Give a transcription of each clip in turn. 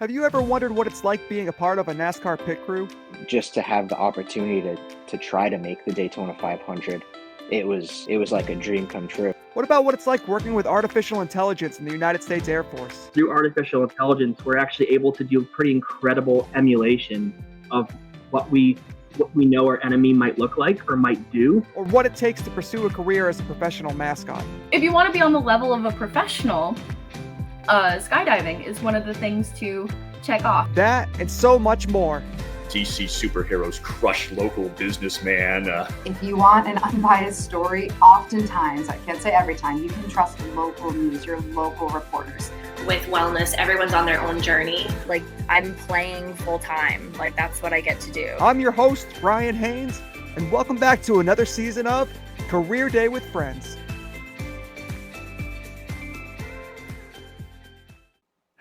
Have you ever wondered what it's like being a part of a NASCAR pit crew? Just to have the opportunity to try to make the Daytona 500, it was like a dream come true. What about what it's like working with artificial intelligence in the United States Air Force? Through artificial intelligence, we're actually able to do pretty incredible emulation of what we know our enemy might look like or might do. Or what it takes to pursue a career as a professional mascot? If you want to be on the level of a professional, skydiving is one of the things to check off. That and so much more. DC superheroes crush local businessman. If you want an unbiased story, oftentimes, I can't say every time, you can trust local news, your local reporters. With wellness, everyone's on their own journey. Like, I'm playing full time. Like, that's what I get to do. I'm your host, Brian Haynes, and welcome back to another season of Career Day with Friends.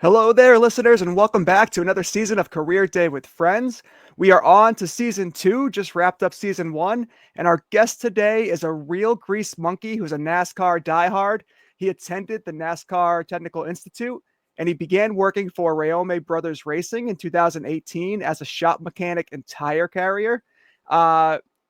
Hello there, listeners, and welcome back to another season of Career Day with Friends. We are on to season 2, just wrapped up season 1, and our guest today is a real grease monkey who's a NASCAR diehard. He attended the NASCAR Technical Institute, and he began working for Reaume Brothers Racing in 2018 as a shop mechanic and tire carrier.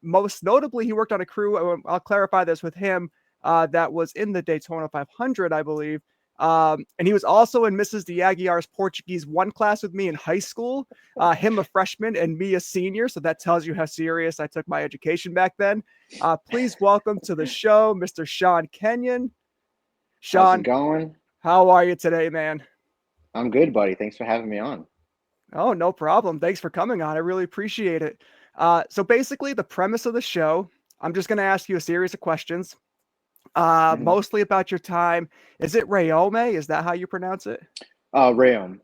Most notably, he worked on a crew, I'll clarify this with him, that was in the Daytona 500, I believe. And he was also in Mrs. de Aguiar's Portuguese 1 class with me in high school, him a freshman and me a senior. So that tells you how serious I took my education back then. Please welcome to the show, Mr. Sean Kenyon. Sean, How's it going? how are you today, man? I'm good, buddy. Thanks for having me on. Oh, no problem. Thanks for coming on. I really appreciate it. So basically the premise of the show, I'm just going to ask you a series of questions. Mostly about your time. Is it Reaume? Is that how you pronounce it? Reaume.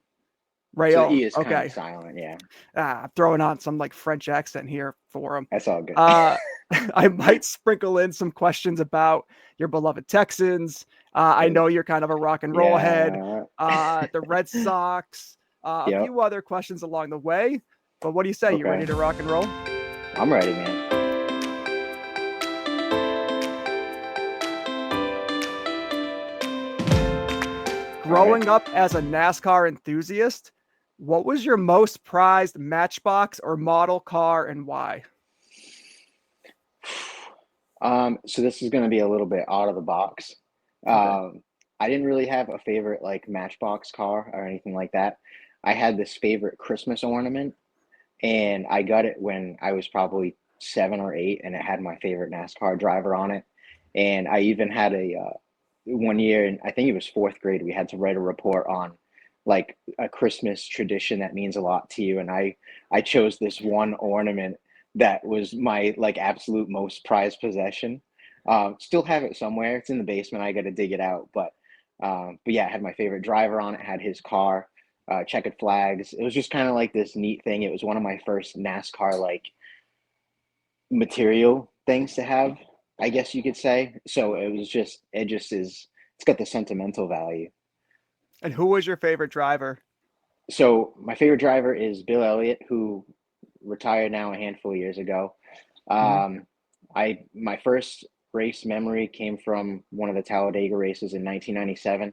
Reaume. So the E is kind okay. of silent, yeah. I'm throwing on some like French accent here for him. That's all good. I might sprinkle in some questions about your beloved Texans. I know you're kind of a rock and roll head. The Red Sox. A few other questions along the way. But what do you say? Okay. You ready to rock and roll? I'm ready, man. Growing up as a NASCAR enthusiast, what was your most prized Matchbox or model car and why? So this is going to be a little bit out of the box. Okay. I didn't really have a favorite like Matchbox car or anything like that. I had this favorite Christmas ornament, and I got it when I was probably 7 or 8, and it had my favorite NASCAR driver on it. And I even had one year, and I think it was 4th grade, we had to write a report on like a Christmas tradition that means a lot to you. And I chose this one ornament that was my like absolute most prized possession. Still have it somewhere. It's in the basement. I got to dig it out. But yeah, I had my favorite driver on it, had his car, checkered flags. It was just kind of like this neat thing. It was one of my first NASCAR like material things to have, I guess you could say. So it's got the sentimental value. And who was your favorite driver? So my favorite driver is Bill Elliott, who retired now a handful of years ago. My first race memory came from one of the Talladega races in 1997.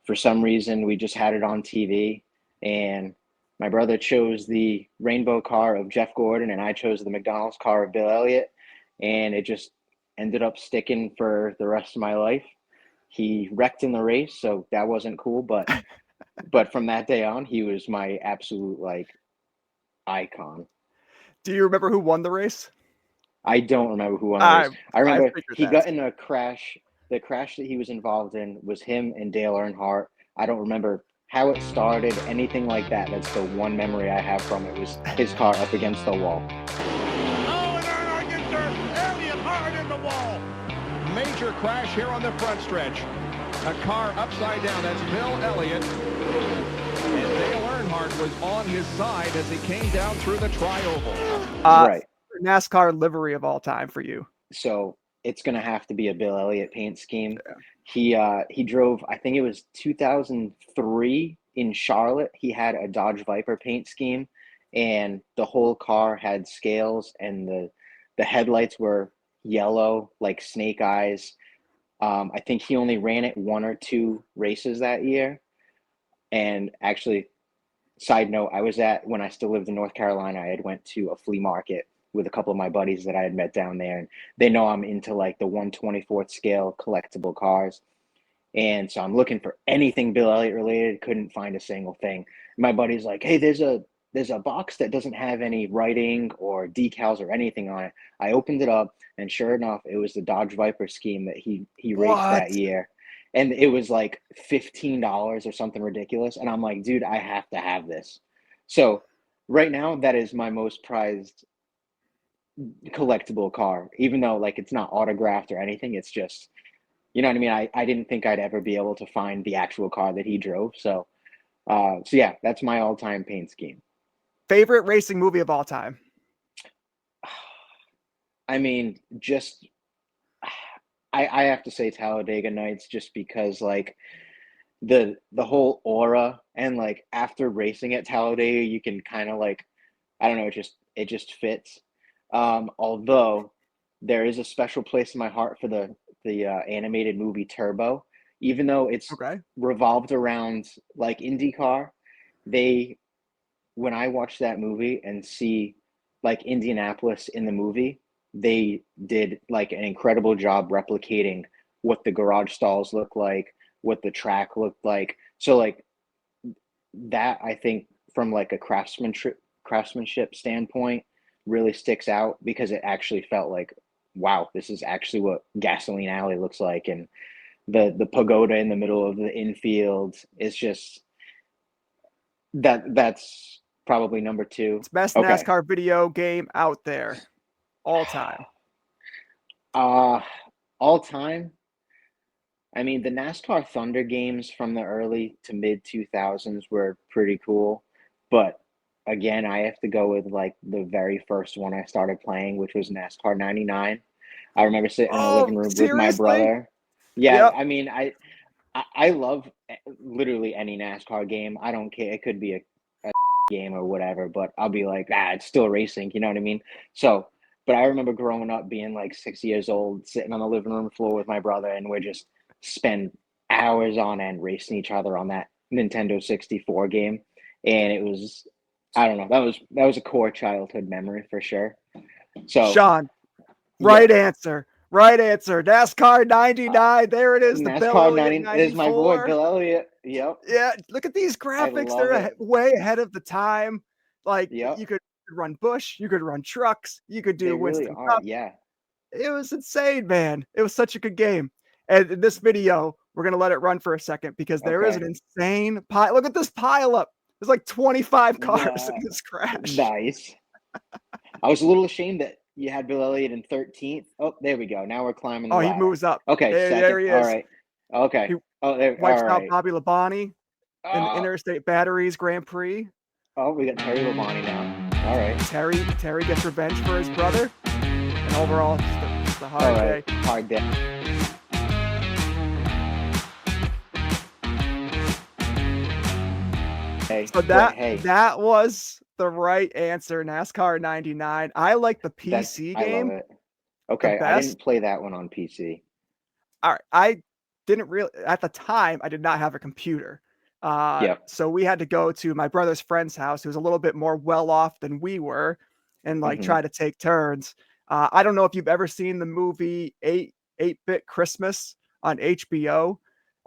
For some reason, we just had it on TV, and my brother chose the rainbow car of Jeff Gordon, and I chose the McDonald's car of Bill Elliott, and it just ended up sticking for the rest of my life. He wrecked in the race, so that wasn't cool, but from that day on, he was my absolute like icon. Do you remember who won the race? I don't remember who won the race. I remember he that. got in a crash. The crash that he was involved in was him and Dale Earnhardt. I don't remember how it started, anything like that. That's the one memory I have from it, was his car up against the wall. Oh, and Earnhardt gets there. Elliott hard in the wall. Major crash here on the front stretch. A car upside down. That's Bill Elliott. And Dale Earnhardt was on his side as he came down through the tri-oval. Right. NASCAR livery of all time for you? So it's going to have to be a Bill Elliott paint scheme. Yeah. He drove, I think it was 2003 in Charlotte. He had a Dodge Viper paint scheme, and the whole car had scales, and the headlights were yellow like snake eyes. I think he only ran it 1 or 2 races that year. And actually, side note, when I still lived in North Carolina, I had went to a flea market with a couple of my buddies that I had met down there, and they know I'm into like the 1/24th scale collectible cars. And so I'm looking for anything Bill Elliott related, couldn't find a single thing. My buddy's like, "Hey, there's a box that doesn't have any writing or decals or anything on it." I opened it up, and sure enough, it was the Dodge Viper scheme that he raced What? that year. And it was like $15 or something ridiculous. And I'm like, dude, I have to have this. So right now, that is my most prized collectible car, even though like it's not autographed or anything. It's just, you know what I mean? I didn't think I'd ever be able to find the actual car that he drove. So yeah, that's my all-time paint scheme. Favorite racing movie of all time? I mean, just I have to say Talladega Nights, just because like the whole aura, and like after racing at Talladega, you can kind of like, I don't know, it just fits. Although there is a special place in my heart for the animated movie Turbo, even though it's Okay. revolved around like IndyCar. When I watch that movie and see like Indianapolis in the movie, they did like an incredible job replicating what the garage stalls look like, what the track looked like. So like that, I think from like a craftsmanship standpoint really sticks out, because it actually felt like, wow, this is actually what Gasoline Alley looks like. And the pagoda in the middle of the infield is just that's probably number two. It's best Okay. NASCAR video game out there, all time. All time. I mean, the NASCAR Thunder games from the early to mid 2000s were pretty cool, but again, I have to go with like the very first one I started playing, which was NASCAR '99. I remember sitting in the living Oh, room with my seriously? brother. Yeah, Yep. I mean, I love literally any NASCAR game. I don't care. It could be a game or whatever, but I'll be like, it's still racing. You know what I mean? So, but I remember growing up being like 6 years old, sitting on the living room floor with my brother, and we're just spend hours on end racing each other on that Nintendo 64 game. And it was, I don't know, that was a core childhood memory for sure. So, Sean, right answer. Right answer. NASCAR 99. There it is. The Bill NASCAR Elliott 90 is my boy 94. Bill Elliott. Yep. Yeah, look at these I graphics. love They're it. way ahead of the time. Like, Yep. you could run Busch, you could run trucks, you could do They really Winston are. Cup. Yeah. It was insane, man. It was such a good game. And in this video, we're going to let it run for a second, because there is an Okay. insane pile. Look at this pile up. There's like 25 cars in Yeah. this crash. Nice. I was a little ashamed that you had Bill Elliott in 13th. Oh, there we go. Now we're climbing the Oh, he ladder. moves up. Okay, There second. he All is. right. Okay. He Oh, there. wipes All out right. Bobby Labonte in the Oh, Interstate Batteries Grand Prix. we got Terry Labonte now. All right. Terry gets revenge for his brother. And overall, just a hard All right. day. Hard day. Hey, So but hey, that was the right answer. NASCAR 99. I like the PC I love game it. Okay, I best. didn't play that one on PC. All right. I didn't really, at the time, I did not have a computer. Yep. So we had to go to my brother's friend's house, who was a little bit more well off than we were, and like Mhm. try to take turns. I don't know if you've ever seen the movie 8-Bit Christmas on HBO.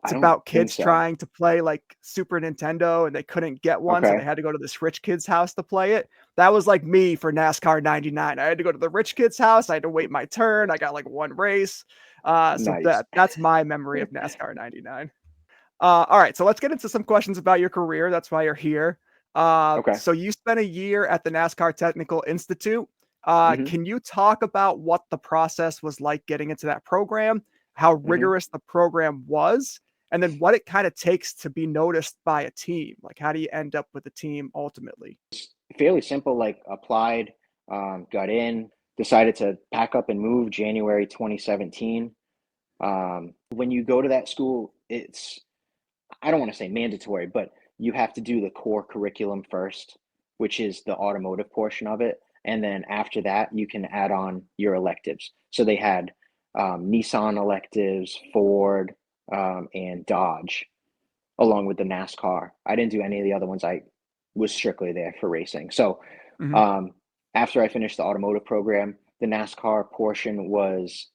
I It's don't about think kids so. trying to play like Super Nintendo, and they couldn't get one, so they Okay. had to go to this rich kid's house to play it. That was like me for NASCAR 99. I had to go to the rich kid's house. I had to wait my turn. I got like one race. So Nice. that's my memory of NASCAR 99. All right, so let's get into some questions about your career. That's why you're here. Okay. So you spent a year at the NASCAR Technical Institute. Mhm. Can you talk about what the process was like getting into that program, how Mhm. rigorous the program was, and then what it kind of takes to be noticed by a team? Like, how do you end up with a team ultimately? Fairly simple. Like applied, got in, decided to pack up and move January 2017. When you go to that school, it's, I don't want to say mandatory, but you have to do the core curriculum first, which is the automotive portion of it. And then after that, you can add on your electives. So they had Nissan electives, Ford, and Dodge, along with the NASCAR. I didn't do any of the other ones. I was strictly there for racing. So Mhm. after I finished the automotive program, the NASCAR portion was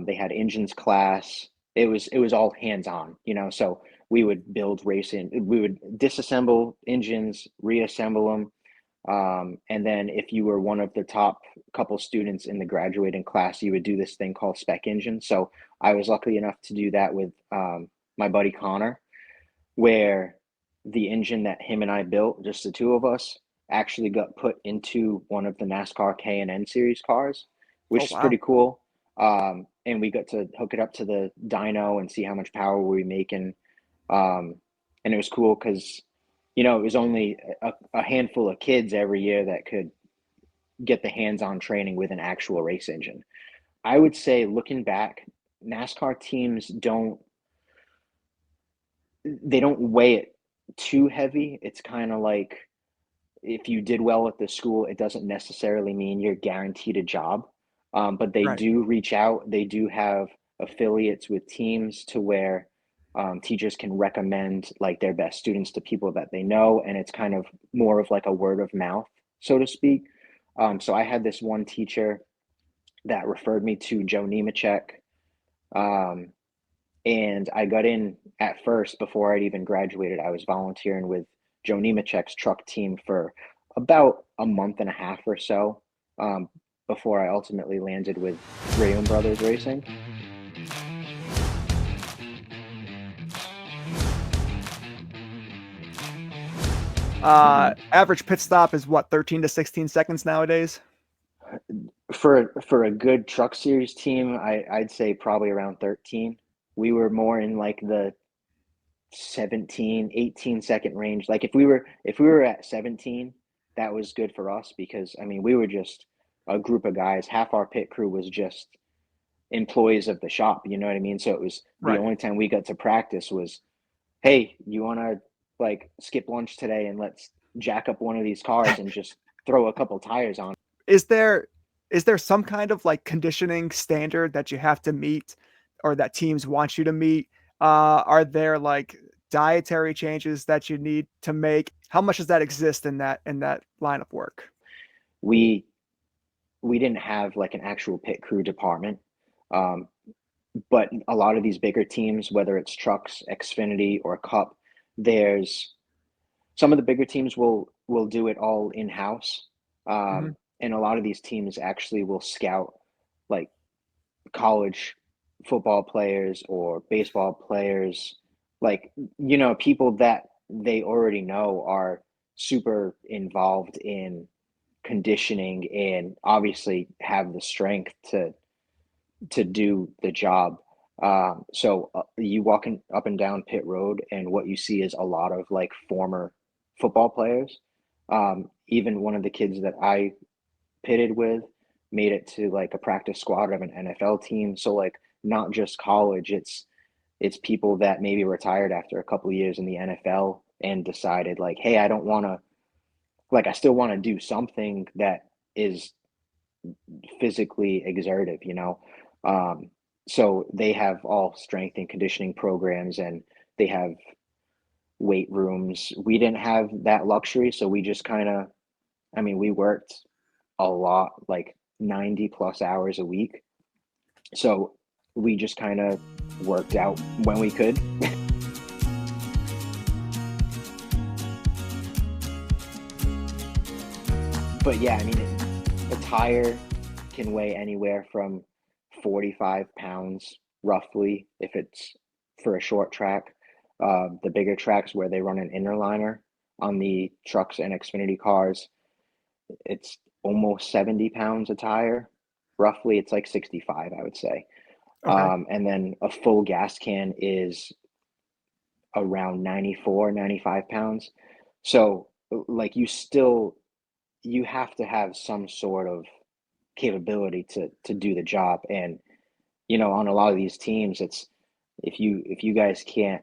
they had engines class. It was all hands on, So we would build racing. We would disassemble engines, reassemble them, and then if you were one of the top couple students in the graduating class, you would do this thing called spec engine. So I was lucky enough to do that with my buddy Connor, where the engine that him and I built, just the two of us, actually got put into one of the NASCAR K&N series cars, Oh, which is wow. pretty cool. And we got to hook it up to the dyno and see how much power we were making. And it was cool because, it was only a handful of kids every year that could get the hands-on training with an actual race engine. I would say, looking back, NASCAR teams don't weigh it too heavy. It's kind of like if you did well at the school, it doesn't necessarily mean you're guaranteed a job. But they Right. do reach out. They do have affiliates with teams to where teachers can recommend like their best students to people that they know, and it's kind of more of like a word of mouth, so to speak. So I had this one teacher that referred me to Joe Nemechek. Um, and I got in at first before I'd even graduated. I was volunteering with Joe Nemechek's truck team for about a month and a half or so before I ultimately landed with Reaume Brothers Racing. Average pit stop is what, 13 to 16 seconds nowadays? For a good truck series team, I'd say probably around 13. We were more in like the 17, 18-second range. Like if we were at 17, that was good for us because I mean we were just a group of guys. Half our pit crew was just employees of the shop, you know what I mean? So it was the Right. only time we got to practice was, hey, you want to like skip lunch today and let's jack up one of these cars and just throw a couple tires on. Is there some kind of like conditioning standard that you have to meet or that teams want you to meet? Are there like dietary changes that you need to make? How much does that exist in that line of work? We we didn't have like an actual pit crew department. Um, but a lot of these bigger teams, whether it's trucks, Xfinity, or Cup, there's some of the bigger teams will do it all in house, Mhm. and a lot of these teams actually will scout like college football players or baseball players, like people that they already know are super involved in conditioning and obviously have the strength to do the job. So you walking up and down pit road, and what you see is a lot of like former football players. Even one of the kids that I pitted with made it to like a practice squad of an NFL team. So like not just college, it's people that maybe retired after a couple of years in the NFL and decided like, hey, I don't want to like I still want to do something that is physically exertive. Um, so they have all strength and conditioning programs and they have weight rooms. We didn't have that luxury, so we just kind of, I mean, we worked a lot, like 90 plus hours a week. So we just kind of worked out when we could. But yeah, I mean, a tire can weigh anywhere from 45 pounds roughly if it's for a short track. The bigger tracks where they run an inner liner on the trucks and Xfinity cars, it's almost 70 pounds a tire. Roughly, it's like 65, I would say. Okay. And then a full gas can is around 94, 95 pounds. So, like, you have to have some sort of capability to do the job. And, on a lot of these teams, it's if you guys can't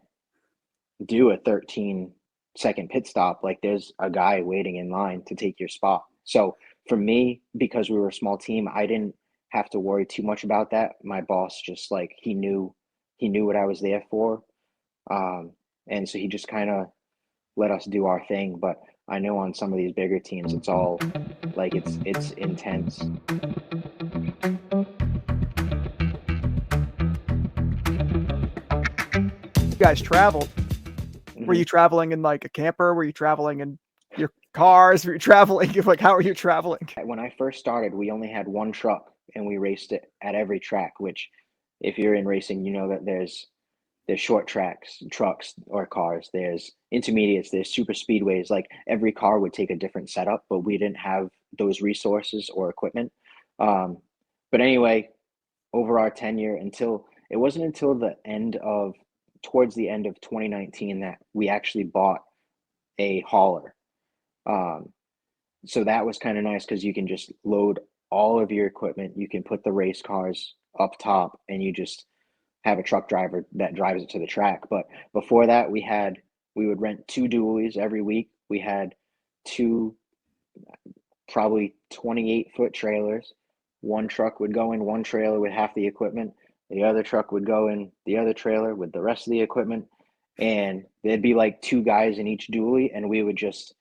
do a 13-second pit stop, like there's a guy waiting in line to take your spot. So for me, because we were a small team, I didn't have to worry too much about that. My boss just like he knew what I was there for. And so he just kind of let us do our thing. But I know on some of these bigger teams, it's all like it's intense. You guys traveled. Were you traveling in like a camper? Were you traveling in your cars? Were you traveling? Like, how are you traveling? When I first started, we only had one truck and we raced it at every track, which if you're in racing, you know that there's short tracks, trucks or cars, there's intermediates, there's super speedways. Like every car would take a different setup, but we didn't have those resources or equipment. But anyway, over our tenure, it wasn't until towards the end of 2019 that we actually bought a hauler. So that was kind of nice because you can just load all of your equipment. You can put the race cars up top and you just have a truck driver that drives it to the track. But before that, we would rent 2 dualies every week. We had 2 probably 28-foot trailers. One truck would go in one trailer with half the equipment. The other truck would go in the other trailer with the rest of the equipment. And there'd be like 2 guys in each dually, and we would just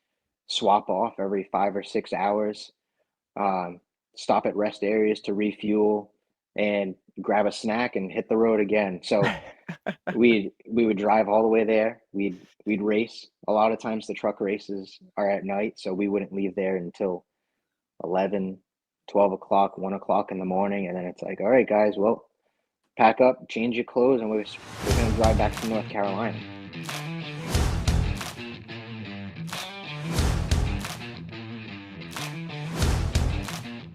swap off every 5 or 6 hours, stop at rest areas to refuel and grab a snack and hit the road again. So we would drive all the way there. We'd race. A lot of times the truck races are at night, so we wouldn't leave there until 11, 12 o'clock, 1 o'clock in the morning. And then it's like, all right, guys, well, pack up, change your clothes, and we're going to drive back to North Carolina.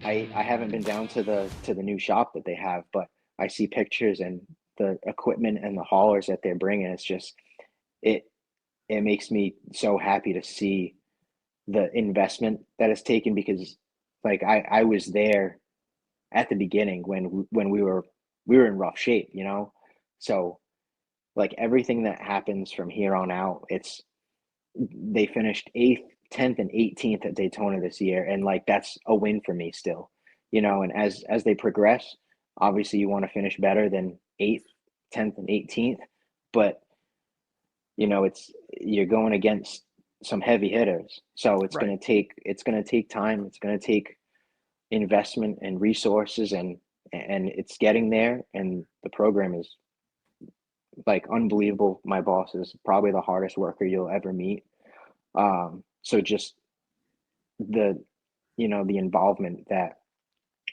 I haven't been down to the new shop that they have, but I see pictures and the equipment and the haulers that they're bringing. It's just, it makes me so happy to see the investment that is taken, because like I was there at the beginning when we were in rough shape, you know? So like everything that happens from here on out, they finished 8th, 10th, and 18th at Daytona this year. And like, that's a win for me still, you know? And as they progress, obviously you want to finish better than 8th, 10th, and 18th, but you know, you're going against some heavy hitters. So it's going to take time. It's going to take investment and resources, and it's getting there. And the program is like unbelievable. My boss is probably the hardest worker you'll ever meet. So just the involvement that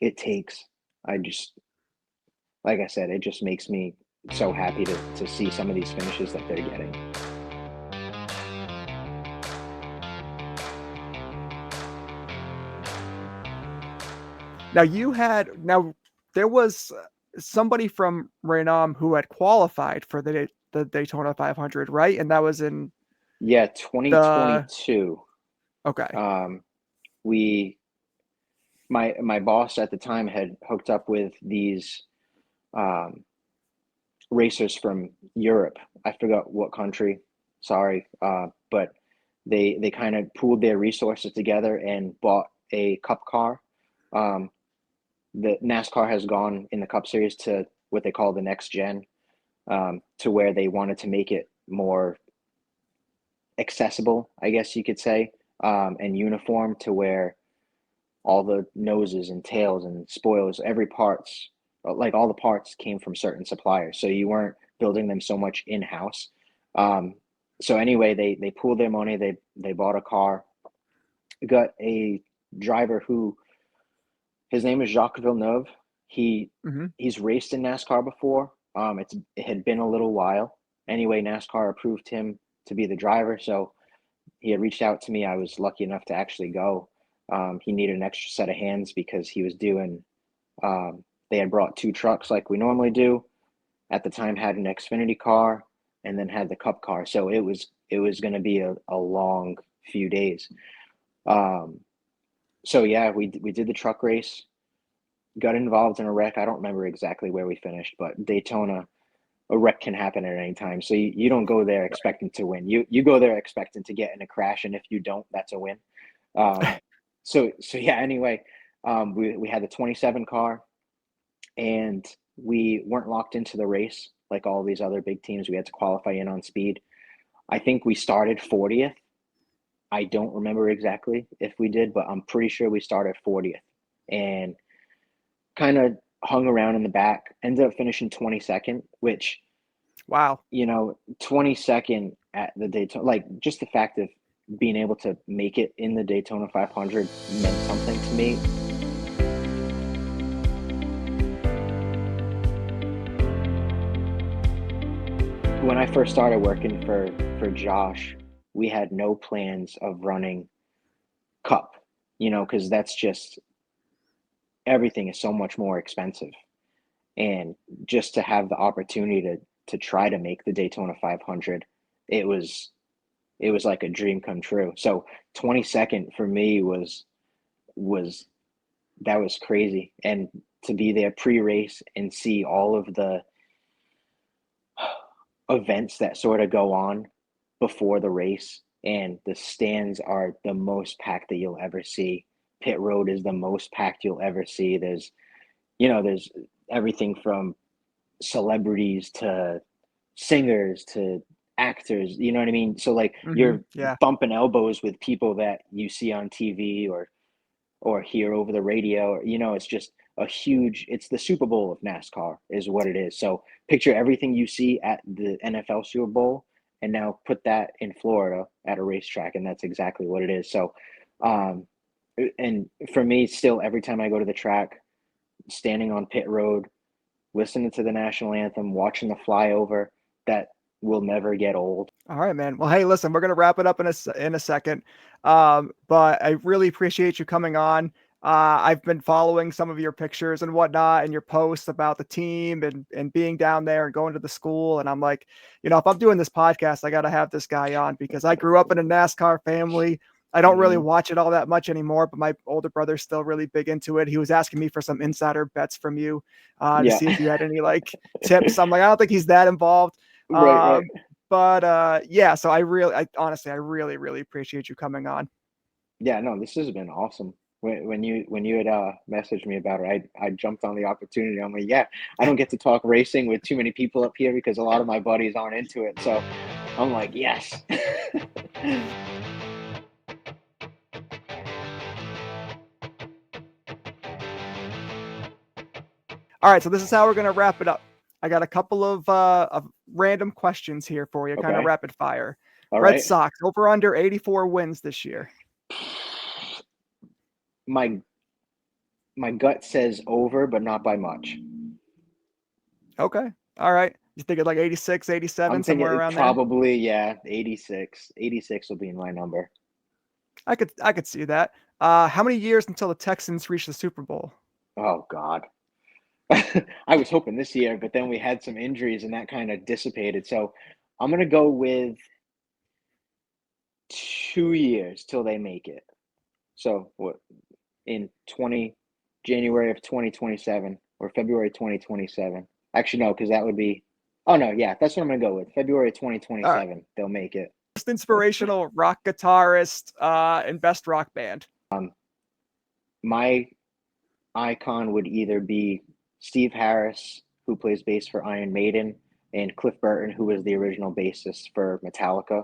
it takes, like I said, it just makes me so happy to see some of these finishes that they're getting. Now there was somebody from Reaume who had qualified for the Daytona 500, right? And that was in 2022. Okay. My boss at the time had hooked up with these racers from Europe. I forgot what country, sorry, but they kind of pooled their resources together and bought a cup car. The NASCAR has gone in the Cup Series to what they call the next gen, to where they wanted to make it more accessible, I guess you could say, and uniform, to where all the noses and tails and spoilers, like all the parts came from certain suppliers. So you weren't building them so much in-house. So anyway, they pooled their money. They bought a car, got a driver who, his name is Jacques Villanueva. He's raced in NASCAR before. It had been a little while. Anyway, NASCAR approved him to be the driver. So he had reached out to me. I was lucky enough to actually go. He needed an extra set of hands because he was doing, they had brought 2 trucks like we normally do. At the time had an Xfinity car and then had the Cup car. So it was going to be a long few days. So yeah, we did the truck race, got involved in a wreck. I don't remember exactly where we finished, but Daytona, a wreck can happen at any time. So you don't go there expecting to win. You go there expecting to get in a crash, and if you don't, that's a win. So yeah. Anyway, we had the 27 car, and we weren't locked into the race like all these other big teams. We had to qualify in on speed. I think we started 40th, I don't remember exactly if we did, but I'm pretty sure we started 40th and kind of hung around in the back, ended up finishing 22nd, which, Wow. 22nd at the Daytona, like just the fact of being able to make it in the Daytona 500 meant something to me. When I first started working for Josh, we had no plans of running Cup, because that's just everything is so much more expensive. And just to have the opportunity to try to make the Daytona 500, it was like a dream come true. So 22nd for me was that was crazy. And to be there pre-race and see all of the events that sort of go on before the race, and the stands are the most packed that you'll ever see. Pit road is the most packed you'll ever see. There's everything from celebrities to singers to actors, you know what I mean? So like you're bumping elbows with people that you see on TV or hear over the radio, it's just it's the Super Bowl of NASCAR is what it is. So picture everything you see at the NFL Super Bowl and now put that in Florida at a racetrack, and that's exactly what it is. So and for me, still every time I go to the track, standing on pit road, listening to the national anthem, watching the flyover, that will never get old. All right, man. Well, hey, listen, we're gonna wrap it up in a second, but I really appreciate you coming on. I've been following some of your pictures and whatnot, and your posts about the team and being down there and going to the school. And I'm like, if I'm doing this podcast, I got to have this guy on because I grew up in a NASCAR family. I don't really watch it all that much anymore, but my older brother's still really big into it. He was asking me for some insider bets from you to see if you had any like tips. I'm like, I don't think he's that involved. Right. But yeah, so I honestly really, really appreciate you coming on. Yeah, no, this has been awesome. When you had messaged me about it, I jumped on the opportunity. I'm like, yeah, I don't get to talk racing with too many people up here because a lot of my buddies aren't into it. So I'm like, yes. All right, so this is how we're gonna wrap it up. I got a couple of random questions here for you, kind of rapid fire. All Red right. Sox over under 84 wins this year. My gut says over, but not by much. Okay. All right. You think like 86, 87, I'm somewhere thinking around probably, yeah, 86. 86 will be my number. I could see that. How many years until the Texans reach the Super Bowl? Oh God. I was hoping this year, but then we had some injuries and that kind of dissipated. So I'm going to go with 2 years till they make it. So what, in January of 2027 or February 2027? Actually, no, because that would be, oh no, yeah, that's what I'm going to go with. February 2027, they'll make it. Most inspirational rock guitarist and best rock band. My icon would either be Steve Harris, who plays bass for Iron Maiden, and Cliff Burton, who was the original bassist for Metallica.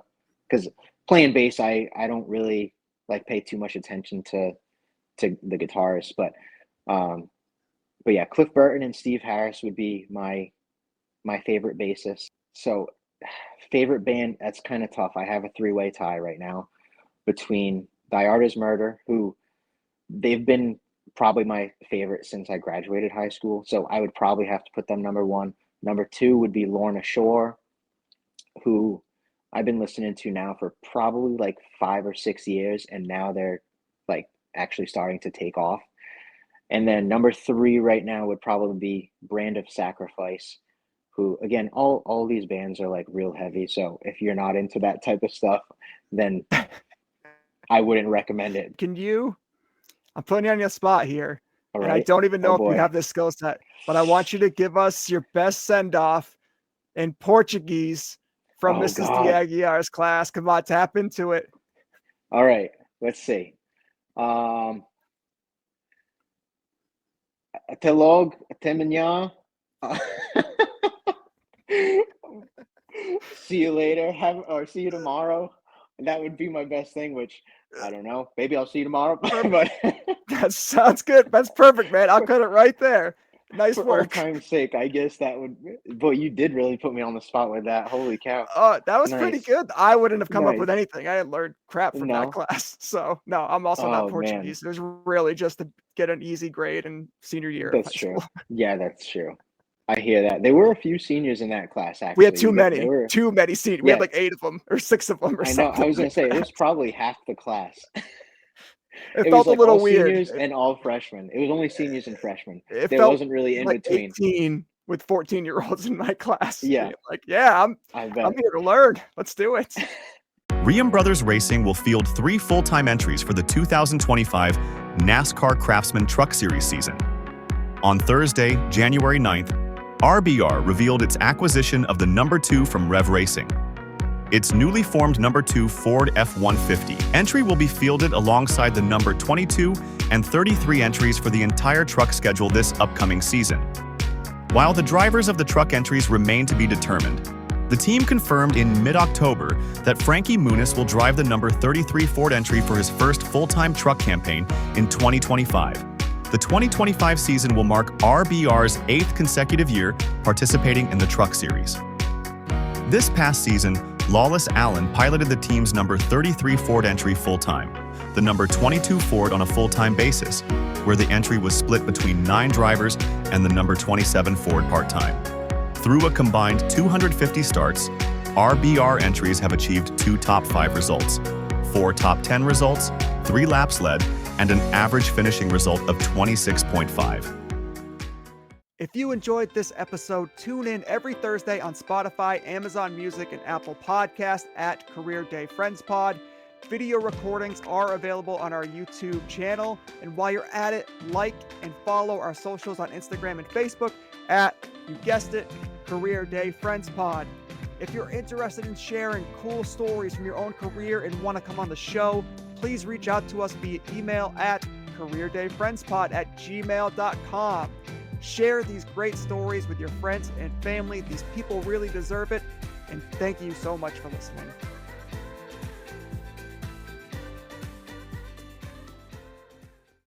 Because playing bass, I don't really like pay too much attention to the guitarist, but yeah, Cliff Burton and Steve Harris would be my favorite bassist. So favorite band, that's kind of tough. I have a 3-way tie right now between Die Artist Murder, who they've been probably my favorite since I graduated high school. So I would probably have to put them number 1. Number 2 would be Lorna Shore, who I've been listening to now for probably like 5 or 6 years. And now they're like actually starting to take off. And then number 3 right now would probably be Brand of Sacrifice, who, again, all these bands are like real heavy. So if you're not into that type of stuff, then I wouldn't recommend it. I'm putting you on your spot here. All and right. I don't even know if boy. you have this skill set, but I want you to give us your best send-off in Portuguese from Mrs. God. Diaguiar's class. Come on, tap into it. All right. Let's see. Até logo, até amanhã. See you later. See you tomorrow. That would be my best thing, which I don't know. Maybe I'll see you tomorrow. But That sounds good. That's perfect, man. I'll cut it right there. Nice for old work. time's sake, I guess that would. Boy, you did really put me on the spot with that. Holy cow! That was pretty Nice. good. I wouldn't have come up with Nice. anything. I had learned crap from that No? class. So no, I'm also not Oh, man. Portuguese. It was really just to get an easy grade in senior year of That's high true. school. Yeah, that's true. I hear that. There were a few seniors in that class, actually. We had too There many. were- Too many seniors. We had Yeah. like 8 of them or 6 of them or I know. something. I was gonna like say it that. was probably half the class. It It felt was like a little all weird. seniors and all freshmen. It was only seniors and freshmen. It There felt wasn't really in like between. 18 with 14-year-olds in my class. Yeah. Being like, yeah, I I'm bet. here to learn. Let's do it. Reaume Brothers Racing will field 3 full-time entries for the 2025 Nascar Craftsmen Truck Series season. On Thursday, January 9th, RBR revealed its acquisition of the number 2 from Rev Racing. Its newly formed number 2 Ford F-150 entry will be fielded alongside the number 22 and 33 entries for the entire truck schedule this upcoming season. While the drivers of the truck entries remain to be determined, the team confirmed in mid-October that Frankie Muniz will drive the number 33 Ford entry for his first full-time truck campaign in 2025. The 2025 season will mark RBR's 8th consecutive year participating in the Truck Series. This past season, Lawless Allen piloted the team's number 33 Ford entry full-time, the number 22 Ford on a full-time basis, where the entry was split between 9 drivers and the number 27 Ford part-time. Through a combined 250 starts, RBR entries have achieved 2 top 5 results, 4 top 10 results, 3 laps led, and an average finishing result of 26.5. If you enjoyed this episode, tune in every Thursday on Spotify, Amazon Music, and Apple Podcasts at Career Day Friends Pod. Video recordings are available on our YouTube channel. And while you're at it, like and follow our socials on Instagram and Facebook at, you guessed it, Career Day Friends Pod. If you're interested in sharing cool stories from your own career and want to come on the show, please reach out to us via email at careerdayfriendspod@gmail.com. Share these great stories with your friends and family. These people really deserve it. And thank you so much for listening.